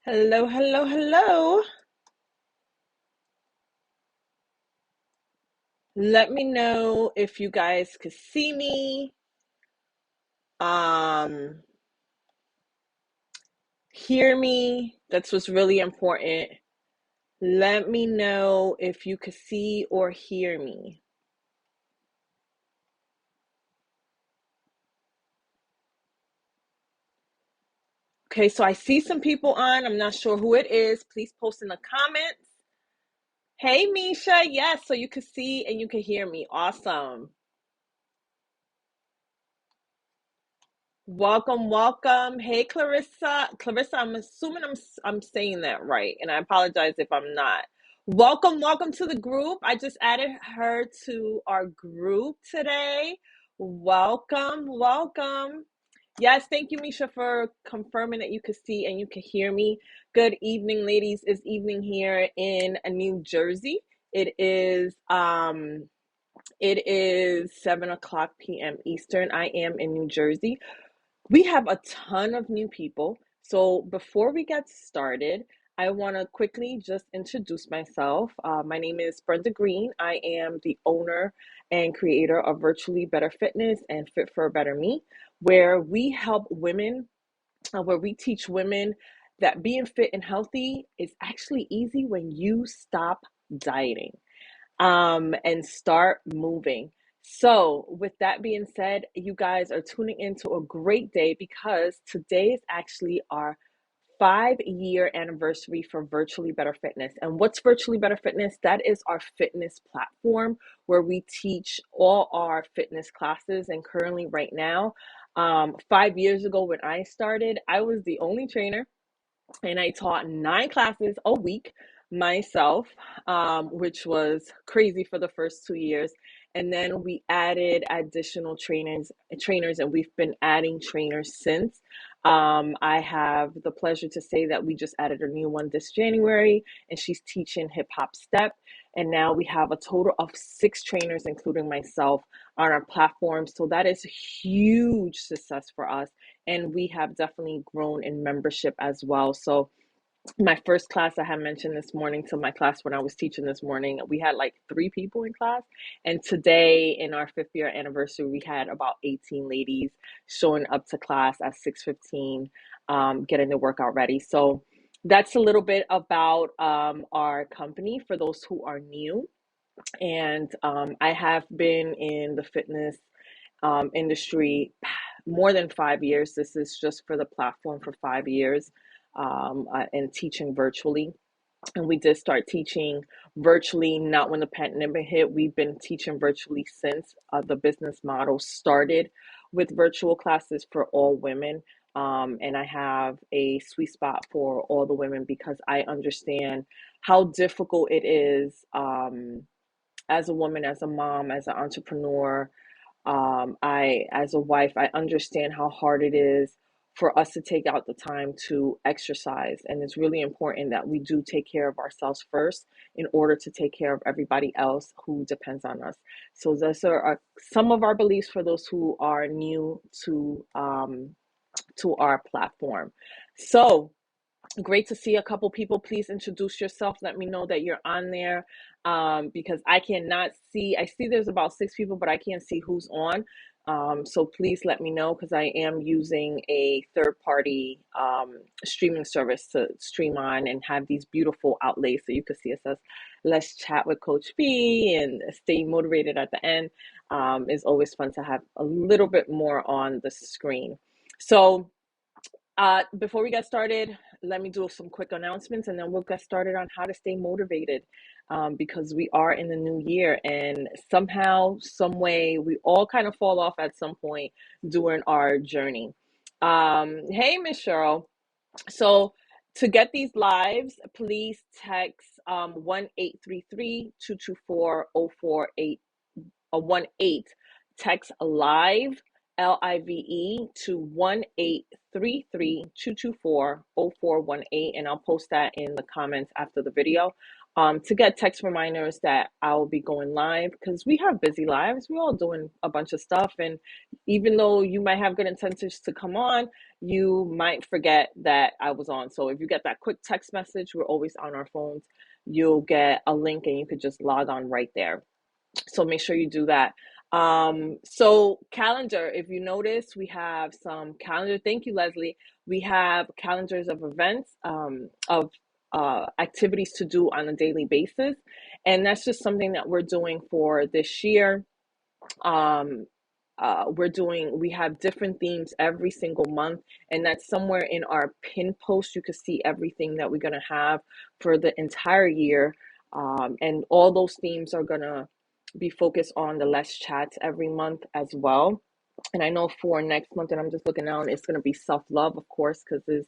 Hello, hello, hello. Let me know if you guys could see me, um, hear me. That's what's really important. Let me know if you could see or hear me. Okay, so I see some people on. I'm not sure who it is. Please post in the comments. Hey, Misha. Yes, so you could see and you could hear me. Awesome. Welcome, welcome. Hey, Clarissa. Clarissa, I'm assuming I'm saying that right, and I apologize if I'm not. Welcome, welcome to the group. I just added her to our group today. Welcome, welcome. Yes, thank you, Misha, for confirming that you could see and you could hear me. Good evening, ladies. It's evening here in New Jersey. It is 7 o'clock p.m. Eastern. I am in New Jersey. We have a ton of new people. So before we get started, I want to quickly just introduce myself. My name is Brenda Green. I am the owner and creator of Virtually Better Fitness and Fit for a Better Me, where we help women, where we teach women that being fit and healthy is actually easy when you stop dieting and start moving. So, with that being said, you guys are tuning into a great day because today is actually our 5-year anniversary for Virtually Better Fitness. And what's Virtually Better Fitness? That is our fitness platform where we teach all our fitness classes. And currently, right now, 5 years ago when I started, I was the only trainer and I taught 9 classes a week myself, which was crazy for the first 2 years. And then we added additional trainers, and we've been adding trainers since. I have the pleasure to say that we just added a new one this January, and she's teaching hip hop step. And now we have a total of 6 trainers, including myself, on our platform. So that is a huge success for us, and we have definitely grown in membership as well. So my first class I had mentioned this morning to my class when I was teaching this morning, we had like 3 people in class. And today in our 5th year anniversary, we had about 18 ladies showing up to class at 6:15, getting the workout ready. So that's a little bit about our company for those who are new. And I have been in the fitness industry more than 5 years. This is just for the platform for 5 years, and teaching virtually. And we did start teaching virtually not when the pandemic hit. We've been teaching virtually since. The business model started with virtual classes for all women. And I have a sweet spot for all the women because I understand how difficult it is, as a woman, as a mom, as an entrepreneur. As a wife, I understand how hard it is for us to take out the time to exercise. And it's really important that we do take care of ourselves first in order to take care of everybody else who depends on us. So those are some of our beliefs for those who are new to our platform. So great to see a couple people. Please introduce yourself. Let me know that you're on there, because I cannot see. I see there's about 6 people, but I can't see who's on. So please let me know because I am using a third party streaming service to stream on and have these beautiful outlays so you can see. It says, "Let's chat with Coach B" and "Stay motivated" at the end. It's always fun to have a little bit more on the screen. So before we get started, let me do some quick announcements and then we'll get started on how to stay motivated, because we are in the new year and somehow, some way, we all kind of fall off at some point during our journey. Hey, Miss Cheryl. So to get these lives, please text 1-833-224-0488, a 1-8, text live, LIVE, to 1-833-224-0418, and I'll post that in the comments after the video. to get text reminders that I'll be going live, because we have busy lives. We're all doing a bunch of stuff. And even though you might have good intentions to come on, you might forget that I was on. So if you get that quick text message, we're always on our phones. You'll get a link and you could just log on right there. So make sure you do that. So calendar, if you notice, we have some calendar. Thank you, Leslie. We have calendars of events, of activities to do on a daily basis. And that's just something that we're doing for this year. um we have different themes every single month, and that's somewhere in our pin post. You can see everything that we're going to have for the entire year. And all those themes are going to be focused on the less chats every month as well. And I know for next month, and I'm just looking out, it's going to be self-love, of course, because it's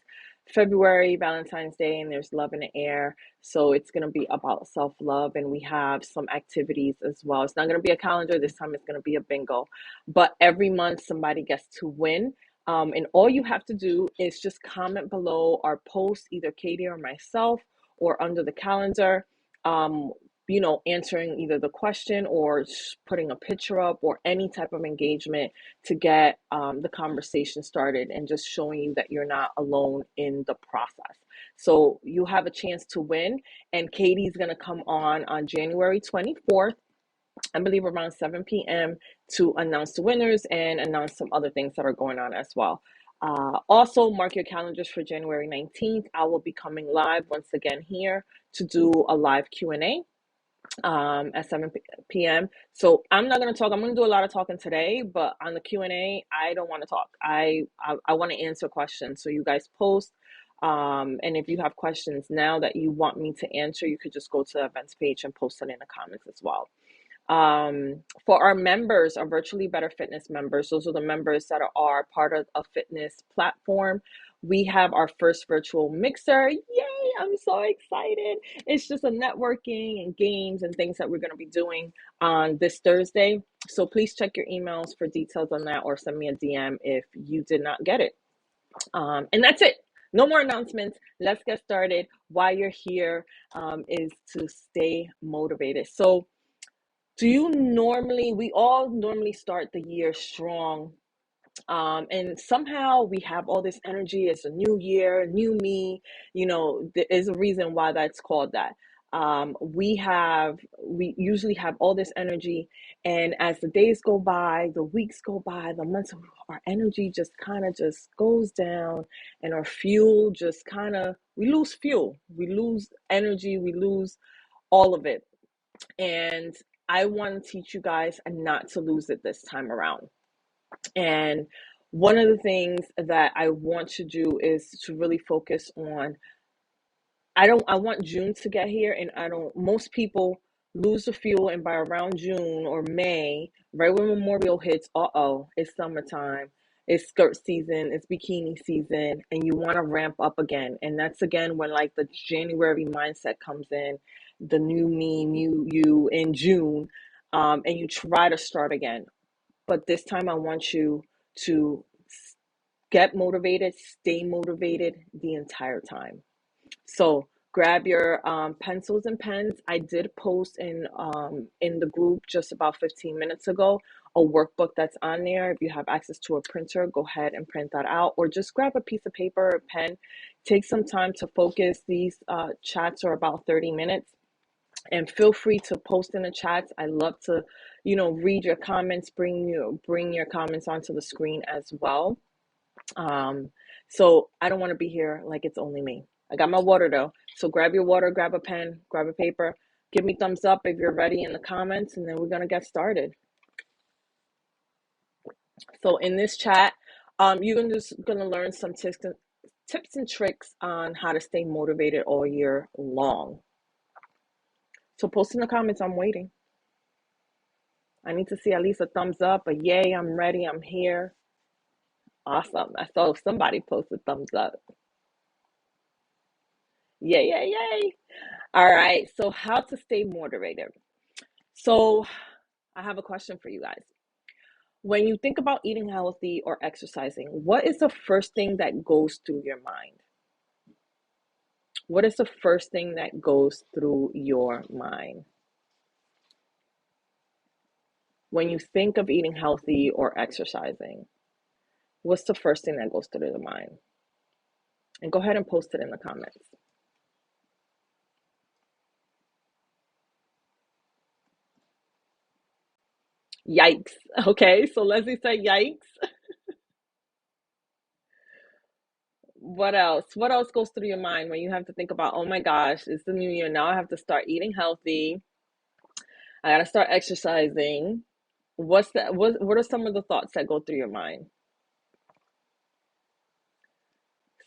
February, Valentine's Day, and there's love in the air. So it's going to be about self-love, and we have some activities as well. It's not going to be a calendar this time, it's going to be a bingo. But every month somebody gets to win. And all you have to do is just comment below our post, either Katie or myself, or under the calendar. Um, Answering either the question or putting a picture up, or any type of engagement to get the conversation started, and just showing you that you're not alone in the process. So you have a chance to win, and Katie's going to come on January 24th, I believe around 7 p.m., to announce the winners and announce some other things that are going on as well. Also, mark your calendars for January 19th. I will be coming live once again here to do a live Q&A at 7 p.m. So I'm not going to talk. I'm going to do a lot of talking today, but on the Q&A, I don't want to talk. I want to answer questions. So you guys post. And if you have questions now that you want me to answer, you could just go to the events page and post it in the comments as well. For our members, our Virtually Better Fitness members, those are the members that are part of a fitness platform. We have our first virtual mixer. Yay, I'm so excited. It's just a networking and games and things that we're going to be doing on this Thursday. So please check your emails for details on that, or send me a DM if you did not get it. And that's it. No more announcements. Let's get started. Why you're here is to stay motivated. So we all normally start the year strong. And somehow we have all this energy. It's a new year, new me. There is a reason why that's called that. We usually have all this energy, and as the days go by, the weeks go by, the months, our energy just kind of just goes down, and our fuel just we lose fuel, we lose energy, we lose all of it. And I want to teach you guys not to lose it this time around. And one of the things that I want to do is to really focus on, I want June to get here, and most people lose the fuel, and by around June or May, right when Memorial hits, it's summertime, it's skirt season, it's bikini season, and you want to ramp up again. And that's again when like the January mindset comes in, the new me, new you in June, and you try to start again. But this time I want you to get motivated, stay motivated the entire time. So grab your pencils and pens. I did post in the group just about 15 minutes ago a workbook that's on there. If you have access to a printer, go ahead and print that out, or just grab a piece of paper or pen. Take some time to focus. These chats are about 30 minutes. And feel free to post in the chats. I love to, read your comments, bring your comments onto the screen as well. So I don't want to be here like it's only me. I got my water though. So grab your water, grab a pen, grab a paper, give me thumbs up if you're ready in the comments, and then we're gonna get started. So in this chat, you're just gonna learn some tips and tricks on how to stay motivated all year long. So post in the comments. I'm waiting. I need to see at least a thumbs up, a yay, I'm ready, I'm here. Awesome. I saw somebody post a thumbs up. Yay, yay, yay. All right. So how to stay motivated. So I have a question for you guys. When you think about eating healthy or exercising, what is the first thing that goes through your mind? What is the first thing that goes through your mind when you think of eating healthy or exercising? What's the first thing that goes through your mind? And go ahead and post it in the comments. Yikes. Okay, so Leslie said yikes. What else? What else goes through your mind when you have to think about, oh my gosh, it's the new year. Now I have to start eating healthy. I gotta start exercising. What's that? What are some of the thoughts that go through your mind?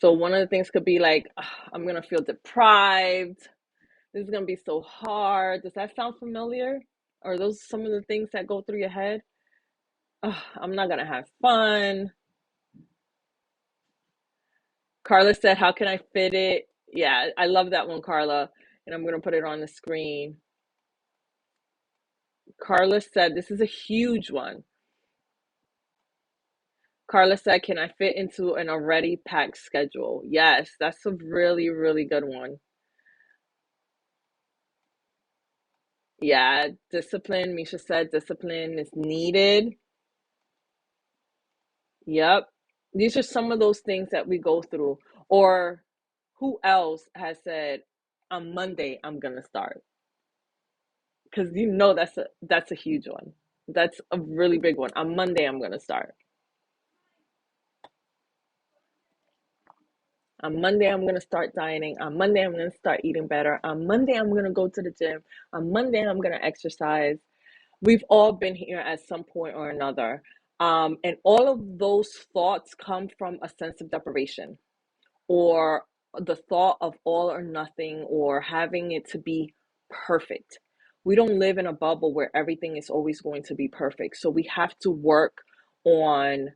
So one of the things could be like, I'm gonna feel deprived. This is gonna be so hard. Does that sound familiar? Are those some of the things that go through your head? I'm not gonna have fun. Carla said, how can I fit it? Yeah, I love that one, Carla. And I'm gonna put it on the screen. Carla said, this is a huge one. Carla said, can I fit into an already packed schedule? Yes, that's a really, really good one. Yeah, discipline. Misha said discipline is needed. Yep. These are some of those things that we go through. Or who else has said, on Monday, I'm gonna start? Because that's a huge one. That's a really big one. On Monday, I'm gonna start. On Monday, I'm going to start dieting. On Monday, I'm going to start eating better. On Monday, I'm going to go to the gym. On Monday, I'm going to exercise. We've all been here at some point or another. And all of those thoughts come from a sense of deprivation or the thought of all or nothing or having it to be perfect. We don't live in a bubble where everything is always going to be perfect. So we have to work on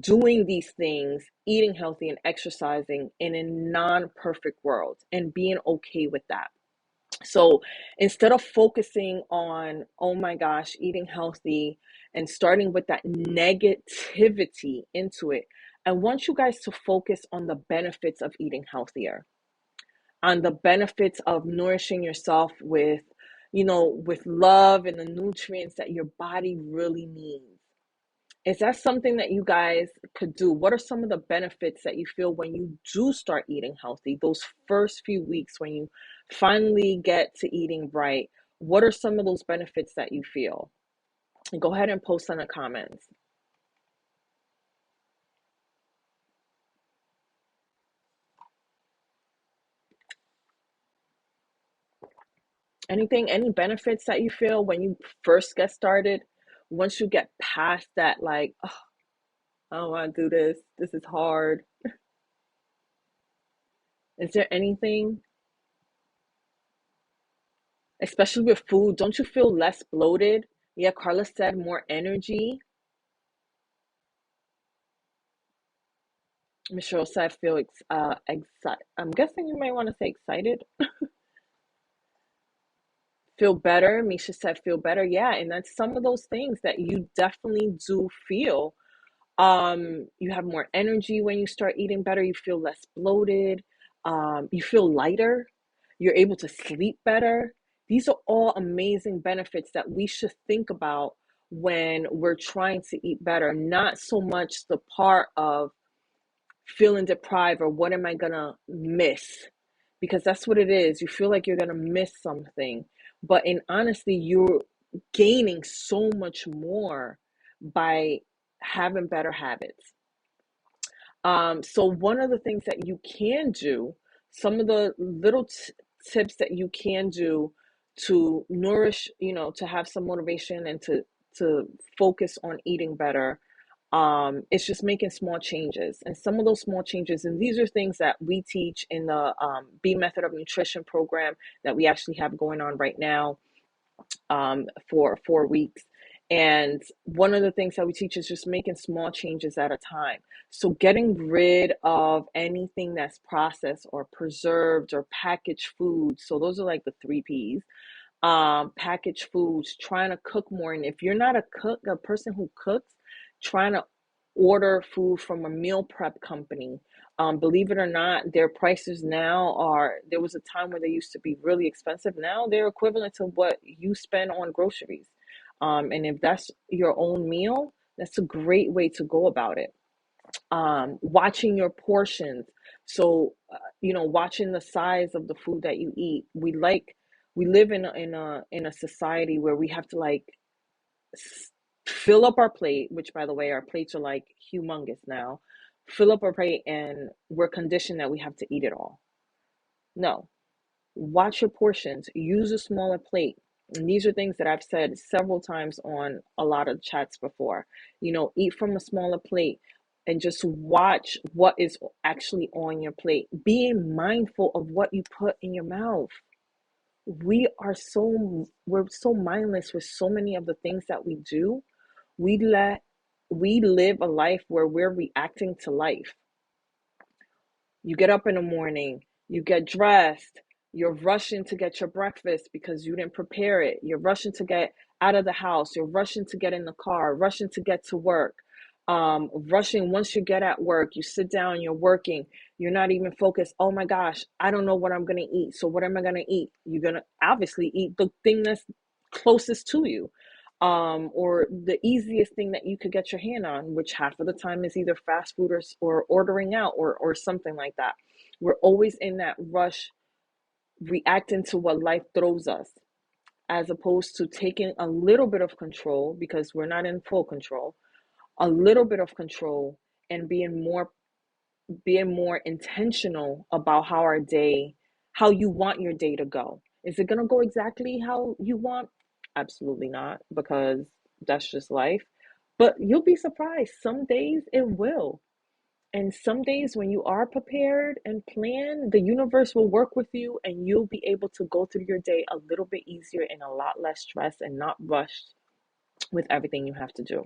doing these things, eating healthy and exercising in a non-perfect world and being okay with that. So instead of focusing on, oh my gosh, eating healthy and starting with that negativity into it, I want you guys to focus on the benefits of eating healthier, on the benefits of nourishing yourself with, with love and the nutrients that your body really needs. Is that something that you guys could do? What are some of the benefits that you feel when you do start eating healthy? Those first few weeks when you finally get to eating right, what are some of those benefits that you feel? Go ahead and post in the comments. Any benefits that you feel when you first get started? Once you get past that, like, oh, I don't want to do this. This is hard. Is there anything, especially with food, don't you feel less bloated? Yeah, Carla said more energy. Michelle said feel excited. I'm guessing you might want to say excited. Feel better. Misha said feel better. Yeah, and that's some of those things that you definitely do feel. You have more energy when you start eating better. You feel less bloated. You feel lighter. You're able to sleep better. These are all amazing benefits that we should think about when we're trying to eat better. Not so much the part of feeling deprived or what am I gonna miss? Because that's what it is. You feel like you're gonna miss something. But in honesty, you're gaining so much more by having better habits. So one of the things that you can do, some of the little tips that you can do to nourish, to have some motivation and to focus on eating better, it's just making small changes. And some of those small changes, and these are things that we teach in the B Method of Nutrition program that we actually have going on right now, for 4 weeks. And one of the things that we teach is just making small changes at a time. So getting rid of anything that's processed or preserved or packaged foods. So those are like the three P's. Packaged foods, trying to cook more. And if you're not a person who cooks, trying to order food from a meal prep company. Believe it or not, their prices now are, there was a time where they used to be really expensive. Now they're equivalent to what you spend on groceries. And if that's your own meal, that's a great way to go about it. Watching your portions. So, watching the size of the food that you eat. We live in a society where we have to like s- fill up our plate, which by the way, our plates are like humongous now. Fill up our plate, and we're conditioned that we have to eat it all. No, watch your portions, use a smaller plate. And these are things that I've said several times on a lot of chats before. Eat from a smaller plate and just watch what is actually on your plate. Being mindful of what you put in your mouth. We're so mindless with so many of the things that we do. We let we live a life where we're reacting to life. You get up in the morning, you get dressed, you're rushing to get your breakfast because you didn't prepare it. You're rushing to get out of the house, you're rushing to get in the car, rushing to get to work. Rushing once you get at work, you sit down, you're working, you're not even focused. Oh my gosh, I don't know what I'm gonna eat. So what am I gonna eat? You're gonna obviously eat the thing that's closest to you, or the easiest thing that you could get your hand on, which half of the time is either fast food or ordering out or something like that. We're always in that rush, reacting to what life throws us, as opposed to taking a little bit of control because we're not in full control, a little bit of control, and being more intentional about how you want your day to go. Is it going to go exactly how you want? Absolutely not, because that's just life. But you'll be surprised. Some days it will. And some days when you are prepared and plan, the universe will work with you and you'll be able to go through your day a little bit easier and a lot less stress and not rushed with everything you have to do.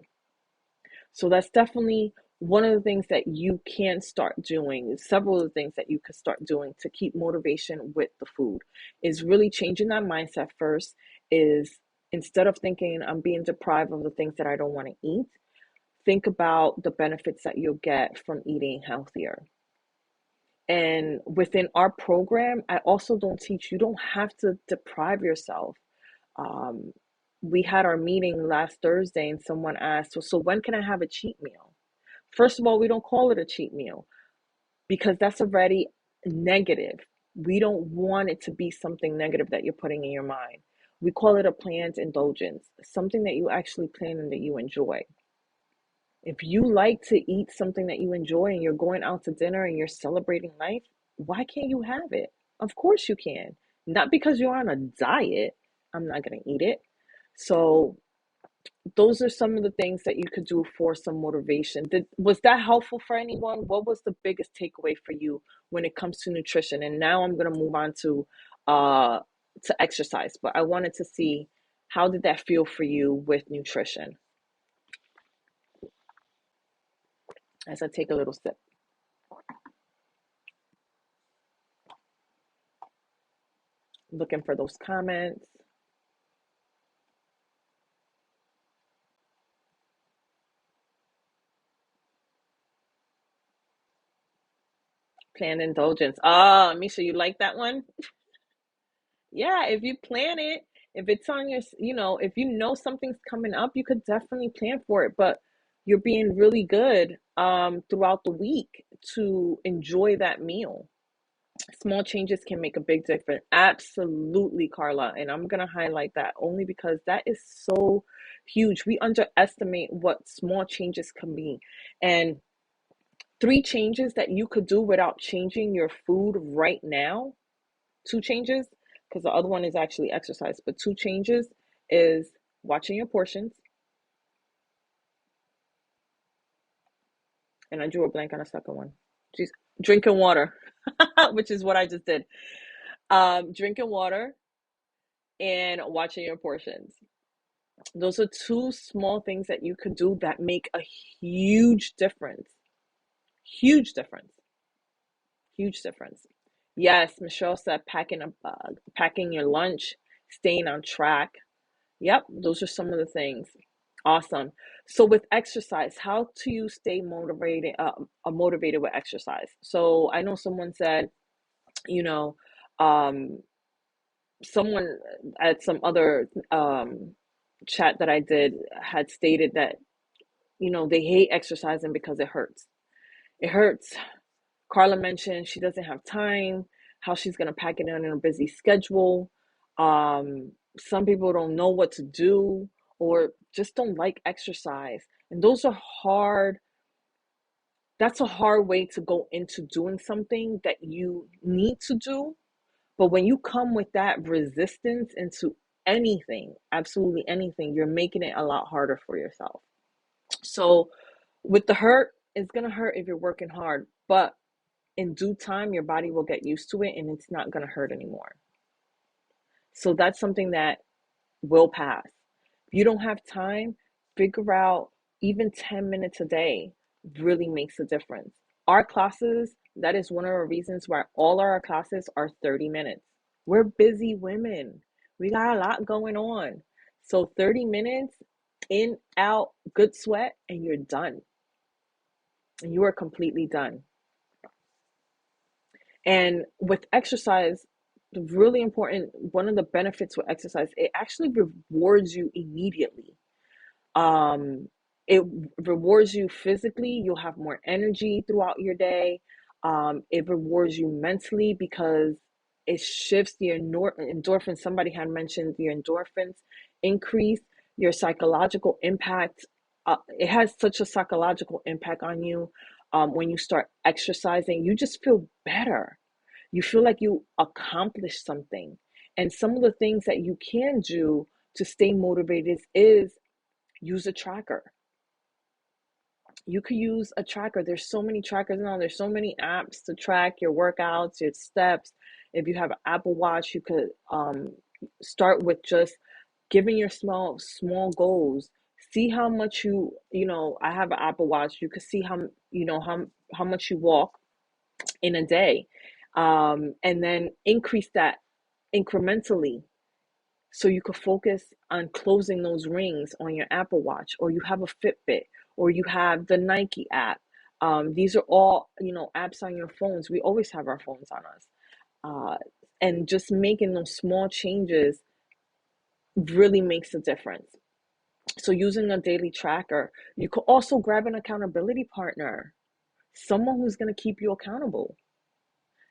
So that's definitely one of the things that you can start doing. Several of the things that you could start doing to keep motivation with the food is really changing that mindset first. Is instead of thinking I'm being deprived of the things that I don't want to eat, think about the benefits that you'll get from eating healthier. And within our program, I also don't teach, you don't have to deprive yourself. Um, we had our meeting last Thursday and someone asked, so when can I have a cheat meal? First of all, we don't call it a cheat meal because that's already negative. We don't want it to be something negative that you're putting in your mind. We call it a planned indulgence, something that you actually plan and that you enjoy. If you like to eat something that you enjoy and you're going out to dinner and you're celebrating life, why can't you have it? Of course you can. Not because you're on a diet. I'm not going to eat it. So those are some of the things that you could do for some motivation. Was that helpful for anyone? What was the biggest takeaway for you when it comes to nutrition? And now I'm going to move on uh to exercise, but I wanted to see, how did that feel for you with nutrition? As I take a little sip, looking for those comments. Planned indulgence. Ah, Misha, you like that one? Yeah, if you plan it, if it's on if you know something's coming up, you could definitely plan for it. But you're being really good throughout the week to enjoy that meal. Small changes can make a big difference. Absolutely, Carla. And I'm gonna highlight that only because that is so huge. We underestimate what small changes can be. And three changes that you could do without changing your food right now, two changes, because the other one is actually exercise, but two changes is watching your portions. And I drew a blank on a second one. Jeez, drinking water, which is what I just did. Drinking water and watching your portions. Those are two small things that you could do that make a huge difference. Huge difference. Huge difference. Yes, Michelle said packing your lunch, staying on track. Yep, those are some of the things. Awesome. So with exercise, how do you stay motivated with exercise? So I know someone said, you know, um, someone at some other chat that I did had stated that, they hate exercising because it hurts. It hurts. Carla mentioned she doesn't have time, how she's going to pack it in a busy schedule. Some people don't know what to do or just don't like exercise. And those are hard. That's a hard way to go into doing something that you need to do. But when you come with that resistance into anything, absolutely anything, you're making it a lot harder for yourself. So with the hurt, it's going to hurt if you're working hard, but in due time, your body will get used to it and it's not going to hurt anymore. So that's something that will pass. If you don't have time, figure out even 10 minutes a day really makes a difference. Our classes, that is one of the reasons why all our classes are 30 minutes. We're busy women. We got a lot going on. So 30 minutes in, out, good sweat, and you're done. And you are completely done. And with exercise, really important, one of the benefits with exercise, it actually rewards you immediately. Um, it rewards you physically. You'll have more energy throughout your day. It rewards you mentally because it shifts the endorphins. Somebody had mentioned the endorphins increase, your psychological impact. It has such a psychological impact on you. When you start exercising, you just feel better. You feel like you accomplished something. And some of the things that you can do to stay motivated is use a tracker. You could use a tracker. There's so many trackers now. There's so many apps to track your workouts, your steps. If you have an Apple Watch, you could start with just giving your small goals. See how much I have an Apple Watch. You could see how much you walk in a day, and then increase that incrementally so you could focus on closing those rings on your Apple Watch, or you have a Fitbit, or you have the Nike app. These are all, apps on your phones. We always have our phones on us. Uh, and just making those small changes really makes a difference. So using a daily tracker, you could also grab an accountability partner, someone who's going to keep you accountable.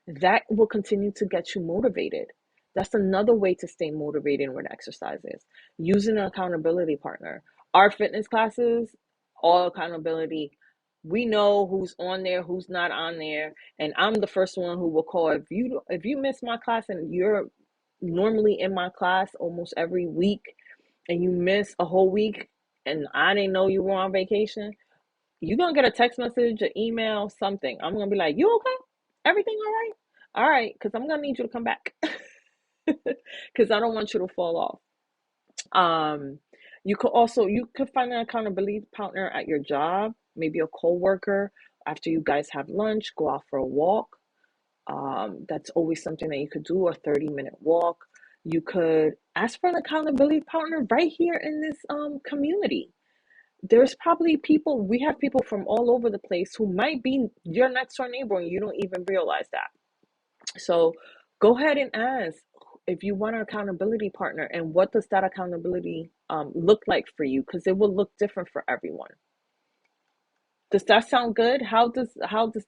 That will continue to get you motivated. That's another way to stay motivated with exercises. Using an accountability partner. Our fitness classes, all accountability. We know who's on there, who's not on there, and I'm the first one who will call. If you miss my class and you're normally in my class almost every week, and you miss a whole week, and I didn't know you were on vacation, you're gonna get a text message, an email, something. I'm gonna be like, "You okay? Everything all right? All right," because I'm gonna need you to come back because I don't want you to fall off. Um, you could find an accountability partner at your job, maybe a coworker. After you guys have lunch, go out for a walk. That's always something that you could do, a 30-minute walk. You could ask for an accountability partner right here in this community. There's probably people, we have people from all over the place who might be your next door neighbor and you don't even realize that. So go ahead and ask if you want an accountability partner, and what does that accountability look like for you, because it will look different for everyone. Does that sound good? How does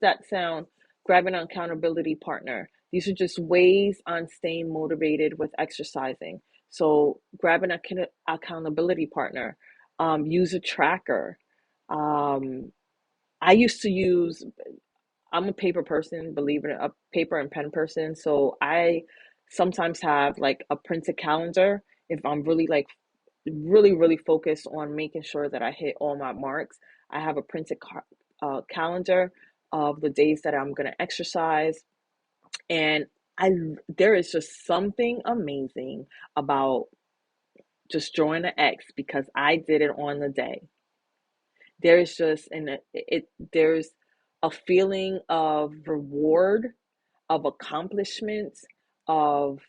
that sound? Grabbing an accountability partner. These are just ways on staying motivated with exercising. So grab an accountability partner. Use a tracker. Um, I used to use. I'm a paper person, believe it, a paper and pen person. So I sometimes have like a printed calendar if I'm really like really, really focused on making sure that I hit all my marks. I have a printed calendar of the days that I'm going to exercise. And I there is just something amazing about just drawing an X because I did it on the day. There's just there's a feeling of reward, of accomplishment, of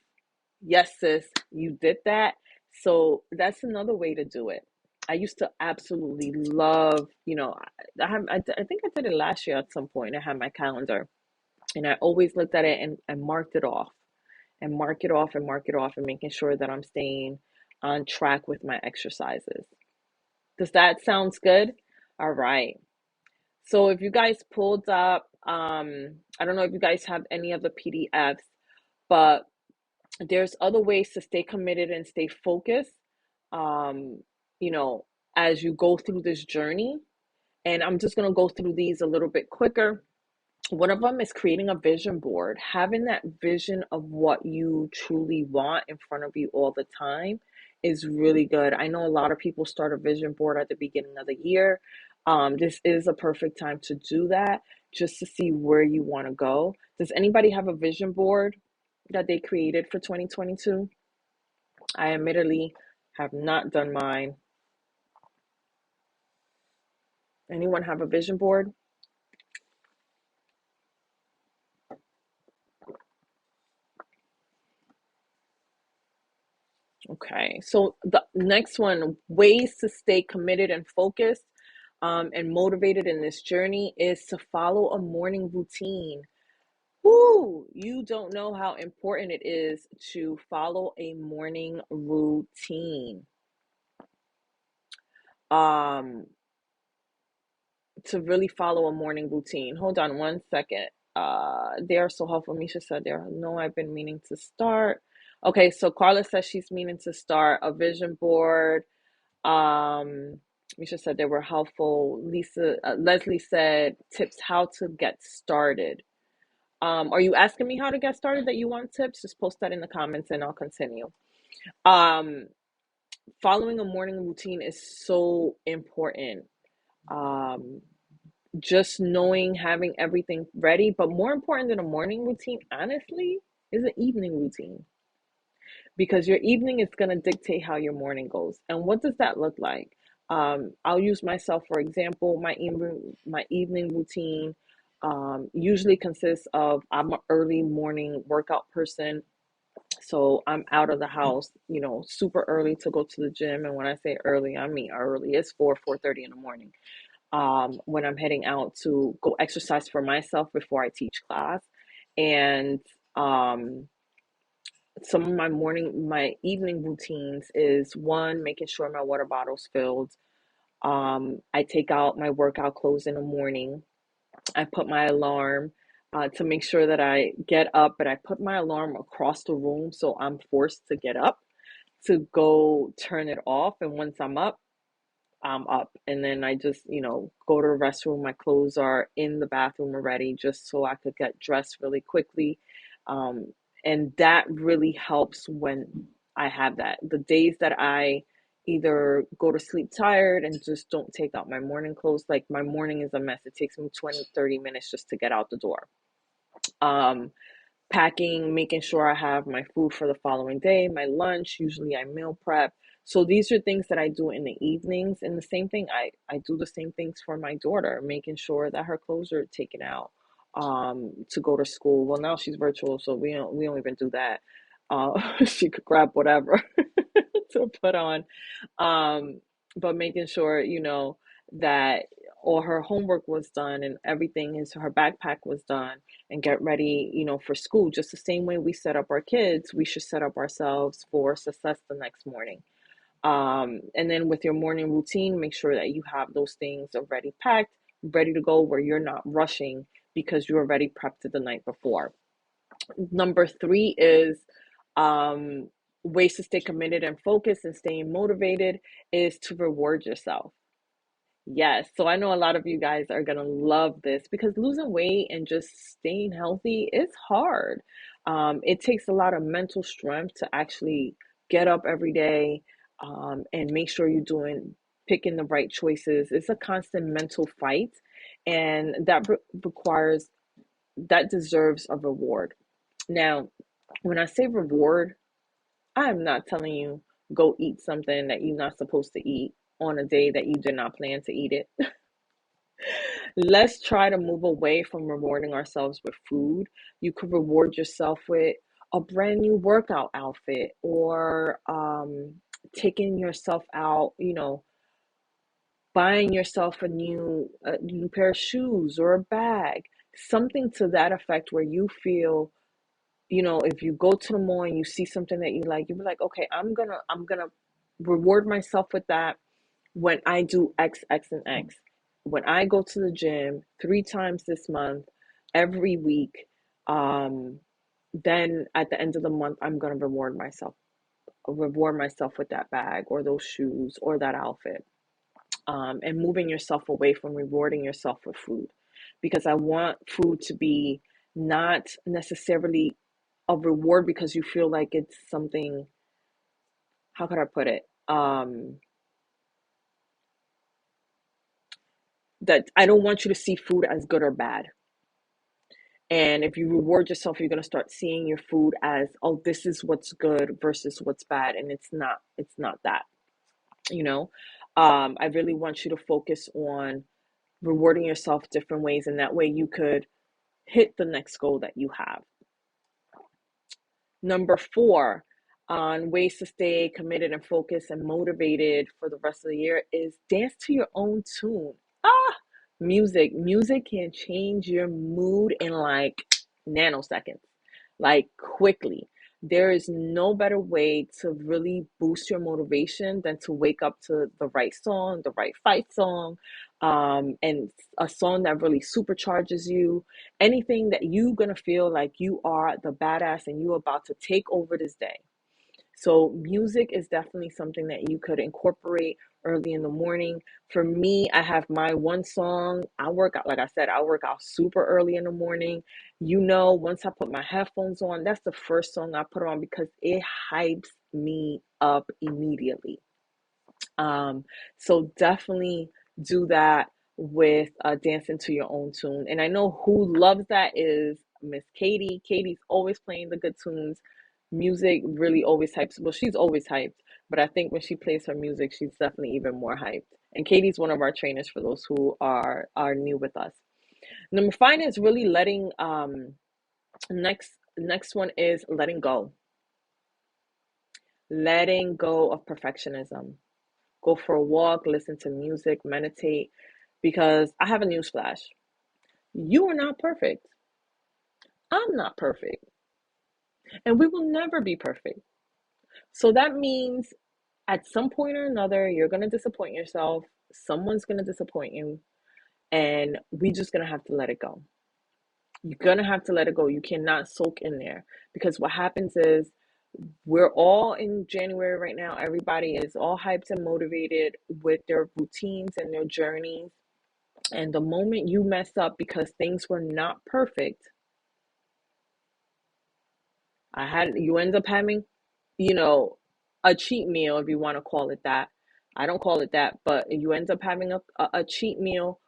yes, sis, you did that. So that's another way to do it. I used to absolutely love, I think I did it last year at some point. I had my calendar and I always looked at it and marked it off and mark it off and mark it off and making sure that I'm staying on track with my exercises. Does that sounds good? All right. So if you guys pulled up, I don't know if you guys have any of the PDFs, but there's other ways to stay committed and stay focused, um, you know, as you go through this journey. And I'm just going to go through these a little bit quicker. One of them is creating a vision board, having that vision of what you truly want in front of you all the time is really good. I know a lot of people start a vision board at the beginning of the year. This is a perfect time to do that just to see where you want to go. Does anybody have a vision board that they created for 2022? I admittedly have not done mine. Anyone have a vision board? Okay, so the next one, ways to stay committed and focused and motivated in this journey is to follow a morning routine. Woo! You don't know how important it is to follow a morning routine. Um, to really follow a morning routine. Hold on one second. They are so helpful. Misha said there. No, I've been meaning to start. Okay, so Carla says she's meaning to start a vision board. Misha said they were helpful. Leslie said tips how to get started. Are you asking me how to get started that you want tips? Just post that in the comments and I'll continue. Um, Following a morning routine is so important. Um, just knowing, having everything ready, but more important than a morning routine, honestly, is an evening routine because your evening is going to dictate how your morning goes. And what does that look like? I'll use myself for example. My evening routine usually consists of I'm an early morning workout person, so I'm out of the house, super early to go to the gym. And when I say early, I mean early. It's 4:30 in the morning. When I'm heading out to go exercise for myself before I teach class, and um, some of my evening routines is one, making sure my water bottle's filled. I take out my workout clothes in the morning. I put my alarm to make sure that I get up, but I put my alarm across the room so I'm forced to get up to go turn it off. And once I'm up, I'm up. And then I just, go to the restroom. My clothes are in the bathroom already just so I could get dressed really quickly. Um, and that really helps when I have that. The days that I either go to sleep tired and just don't take out my morning clothes, like my morning is a mess. It takes me 20, 30 minutes just to get out the door. Um, Packing, making sure I have my food for the following day, my lunch, usually I meal prep. So these are things that I do in the evenings. And the same thing, I do the same things for my daughter, making sure that her clothes are taken out to go to school. Well, now she's virtual, so we don't even do that. She could grab whatever to put on. Um, but making sure, that all her homework was done and everything is her backpack was done and get ready, for school. Just the same way we set up our kids, we should set up ourselves for success the next morning. And then with your morning routine, make sure that you have those things already packed, ready to go where you're not rushing because you already prepped it the night before. Number three is um, ways to stay committed and focused and staying motivated is to reward yourself. Yes, so I know a lot of you guys are gonna love this because losing weight and just staying healthy is hard. It takes a lot of mental strength to actually get up every day and make sure you're picking the right choices. It's a constant mental fight, and that deserves a reward. Now, when I say reward, I'm not telling you go eat something that you're not supposed to eat on a day that you did not plan to eat it. Let's try to move away from rewarding ourselves with food. You could reward yourself with a brand new workout outfit or taking yourself out, buying yourself a new pair of shoes or a bag, something to that effect where you feel, if you go to the mall and you see something that you like, you be like, okay, I'm gonna reward myself with that when I do X, X, and X. When I go to the gym 3 times this month, every week, um, then at the end of the month, I'm gonna reward myself with that bag or those shoes or that outfit. And moving yourself away from rewarding yourself with food, because I want food to be not necessarily a reward because you feel like it's something, how could I put it? That I don't want you to see food as good or bad. And if you reward yourself, you're going to start seeing your food as, oh, this is what's good versus what's bad. And it's not that, you know? I really want you to focus on rewarding yourself different ways. And that way you could hit the next goal that you have. Number 4 on ways to stay committed and focused and motivated for the rest of the year is dance to your own tune. Ah, music can change your mood in like nanoseconds, like quickly. There is no better way to really boost your motivation than to wake up to the right song, the right fight song, and a song that really supercharges you. Anything that you're gonna feel like you are the badass and you're about to take over this day. So music is definitely something that you could incorporate early in the morning. For me, I have my one song. I work out, like I said, I work out super early in the morning. Once I put my headphones on, that's the first song I put on because it hypes me up immediately. Um, so definitely do that with dancing to your own tune. And I know who loves that is Miss Katie. Katie's always playing the good tunes. Music really always hypes. Well, she's always hyped, but I think when she plays her music, she's definitely even more hyped. And Katie's one of our trainers for those who are new with us. Number 5 is really letting next one is letting go. Letting go of perfectionism. Go for a walk, listen to music, meditate, because I have a newsflash. You are not perfect. I'm not perfect. And we will never be perfect. So that means at some point or another, you're going to disappoint yourself. Someone's going to disappoint you. And we just going to have to let it go. You're going to have to let it go. You cannot soak in there because what happens is we're all in January right now. Everybody is all hyped and motivated with their routines and their journeys. And the moment you mess up because things were not perfect, you end up having, you know, a cheat meal, if you want to call it that. I don't call it that, but you end up having a cheat meal.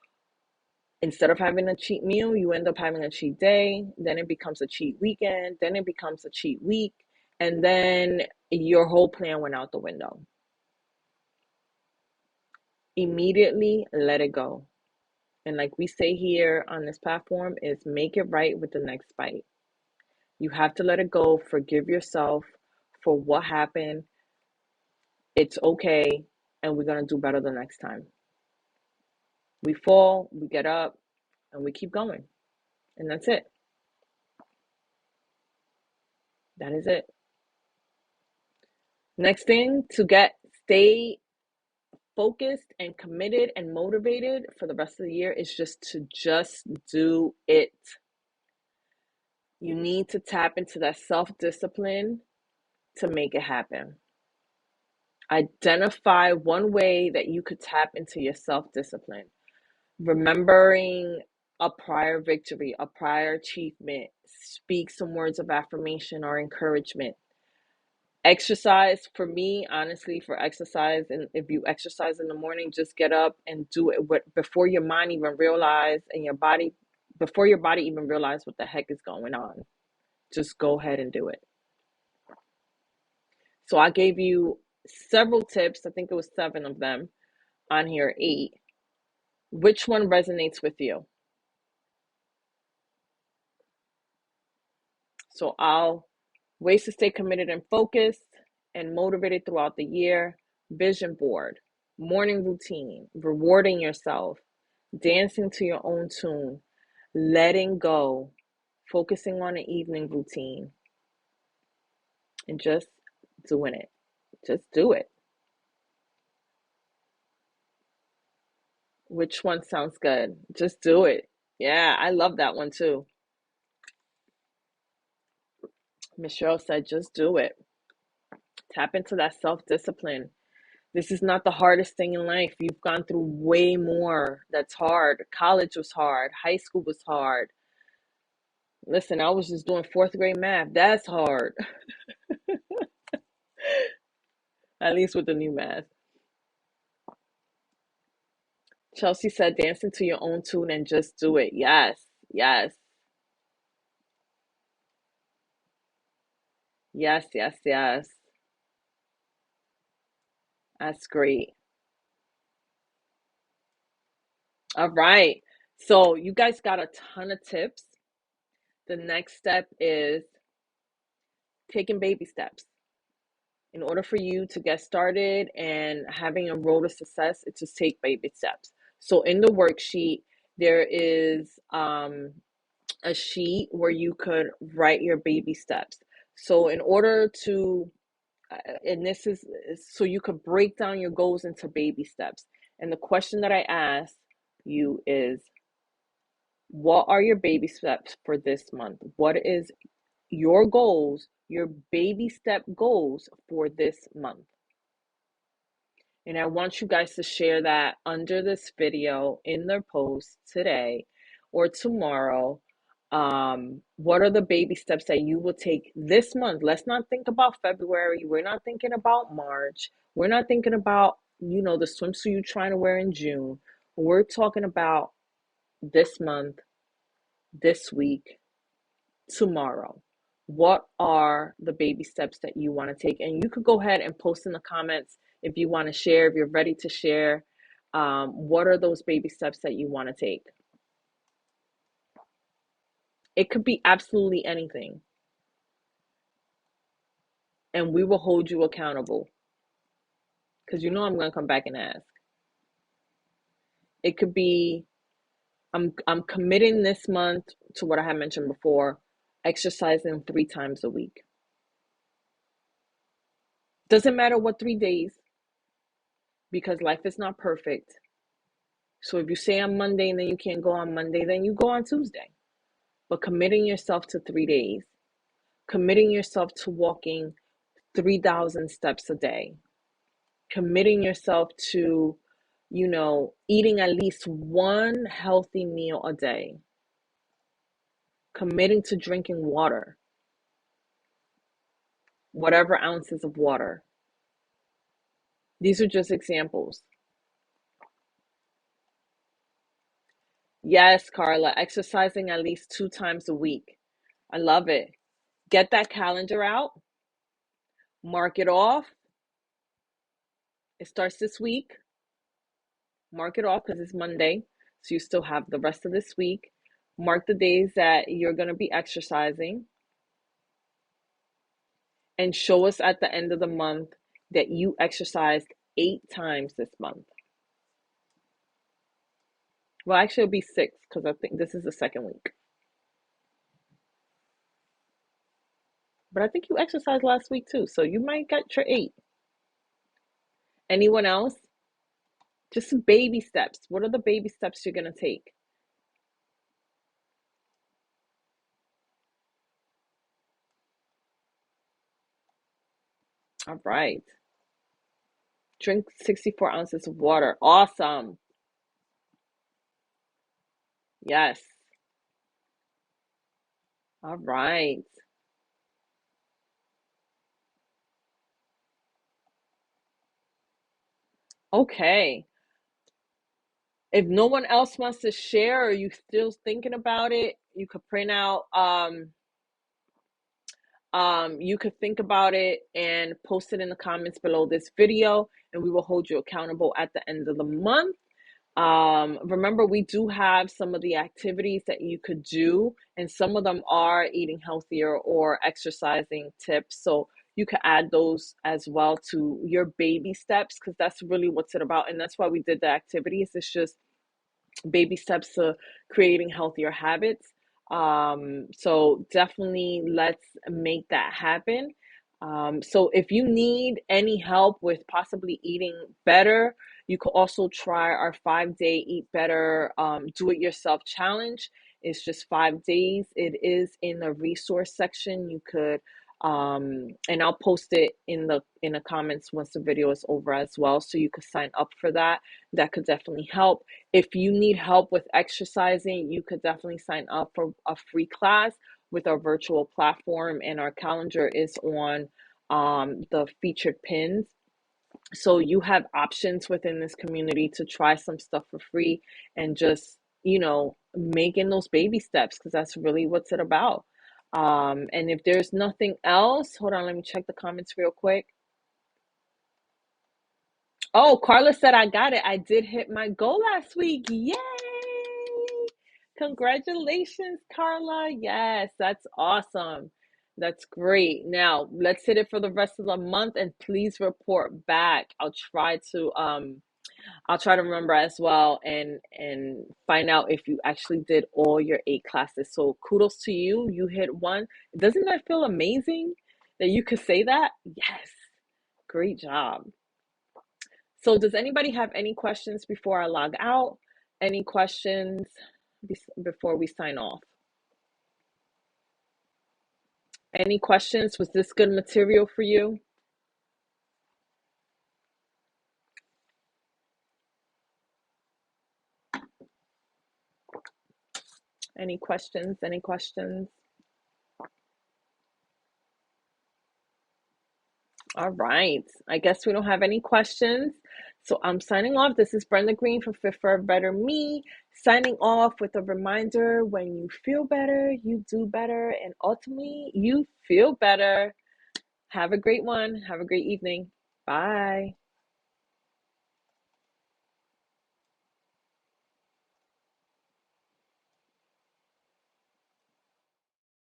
Instead of having a cheat meal, you end up having a cheat day. Then it becomes a cheat weekend. Then it becomes a cheat week. And then your whole plan went out the window. Immediately let it go. And like we say here on this platform, is make it right with the next bite. You have to let it go. Forgive yourself for what happened. It's okay. And we're going to do better the next time. We fall, we get up, and we keep going. And that's it. That is it. Next thing to stay focused and committed and motivated for the rest of the year is just do it. You need to tap into that self-discipline to make it happen. Identify one way that you could tap into your self-discipline. Remembering a prior victory, a prior achievement, speak some words of affirmation or encouragement. Exercise, for me, honestly, for exercise, and if you exercise in the morning, just get up and do it before your mind even realize and before your body even realize what the heck is going on. Just go ahead and do it. So I gave you several tips. I think it was 7 of them on here, 8. Which one resonates with you? So ways to stay committed and focused and motivated throughout the year. Vision board. morning routine, rewarding yourself, dancing to your own tune, letting go, focusing on an evening routine, and just doing it. Just do it. Which one sounds good? Just do it. Yeah, I love that one too. Michelle said, just do it. Tap into that self discipline. This is not the hardest thing in life. You've gone through way more that's hard. College was hard. High school was hard. Listen, I was just doing fourth grade math. That's hard, at least with the new math. Chelsea said, dancing to your own tune and just do it. Yes, yes, yes, yes, yes. That's great. All right. So you guys got a ton of tips. The next step is taking baby steps. In order for you to get started and having a road to success, it's just take baby steps. So in the worksheet, there is a sheet where you could write your baby steps. So in order to, and this is so you could break down your goals into baby steps. And the question that I ask you is, what are your baby steps for this month? What is your goals, your baby step goals for this month? And I want you guys to share that under this video in their post today or tomorrow. What are the baby steps that you will take this month? Let's not think about February. We're not thinking about March. We're not thinking about, the swimsuit you're trying to wear in June. We're talking about this month, this week, tomorrow. What are the baby steps that you want to take? And you could go ahead and post in the comments if you want to share, if you're ready to share. What are those baby steps that you want to take? It could be absolutely anything. And we will hold you accountable. Because I'm going to come back and ask. It could be, I'm committing this month to what I had mentioned before, exercising 3 times a week. Doesn't matter what 3 days, because life is not perfect. So if you say on Monday and then you can't go on Monday, then you go on Tuesday. But committing yourself to 3 days, committing yourself to walking 3,000 steps a day, committing yourself to, eating at least one healthy meal a day, committing to drinking water, whatever ounces of water. These are just examples. Yes, Carla, exercising at least 2 times a week. I love it. Get that calendar out, mark it off. It starts this week. Mark it off because it's Monday. So you still have the rest of this week. Mark the days that you're going to be exercising. And show us at the end of the month that you exercised 8 times this month. Well, actually, it'll be 6 because I think this is the second week. But I think you exercised last week too. So you might get your 8. Anyone else? Just baby steps. What are the baby steps you're going to take? All right. Drink 64 ounces of water. Awesome. Yes. All right. Okay. If no one else wants to share or you still thinking about it, you could print out you could think about it and post it in the comments below this video, and we will hold you accountable at the end of the month. Remember, we do have some of the activities that you could do, and some of them are eating healthier or exercising tips. So you could add those as well to your baby steps, because that's really what's it about. And that's why we did the activities. It's just baby steps to creating healthier habits. So definitely let's make that happen. So if you need any help with possibly eating better, you could also try our 5 day Eat Better Do It Yourself challenge. It's just 5 days. It is in the resource section. You could and I'll post it in the comments once the video is over as well. So you could sign up for that. That could definitely help. If you need help with exercising, you could definitely sign up for a free class with our virtual platform, and our calendar is on the featured pins. So you have options within this community to try some stuff for free and just, making those baby steps, because that's really what's it about. And if there's nothing else, hold on, let me check the comments real quick. Oh, Carla said I got it. I did hit my goal last week. Yay! Congratulations, Carla. Yes, that's awesome. That's great. Now, let's hit it for the rest of the month, and please report back. I'll try to remember as well, and find out if you actually did all your 8 classes. So kudos to you. You hit one. Doesn't that feel amazing that you could say that? Yes. Great job. So does anybody have any questions before I log out? Any questions before we sign off? Any questions? Was this good material for you? Any questions? Any questions? All right. I guess we don't have any questions. So I'm signing off. This is Brenda Green from Fit for a Better Me, signing off with a reminder: when you feel better, you do better, and ultimately, you feel better. Have a great one. Have a great evening. Bye.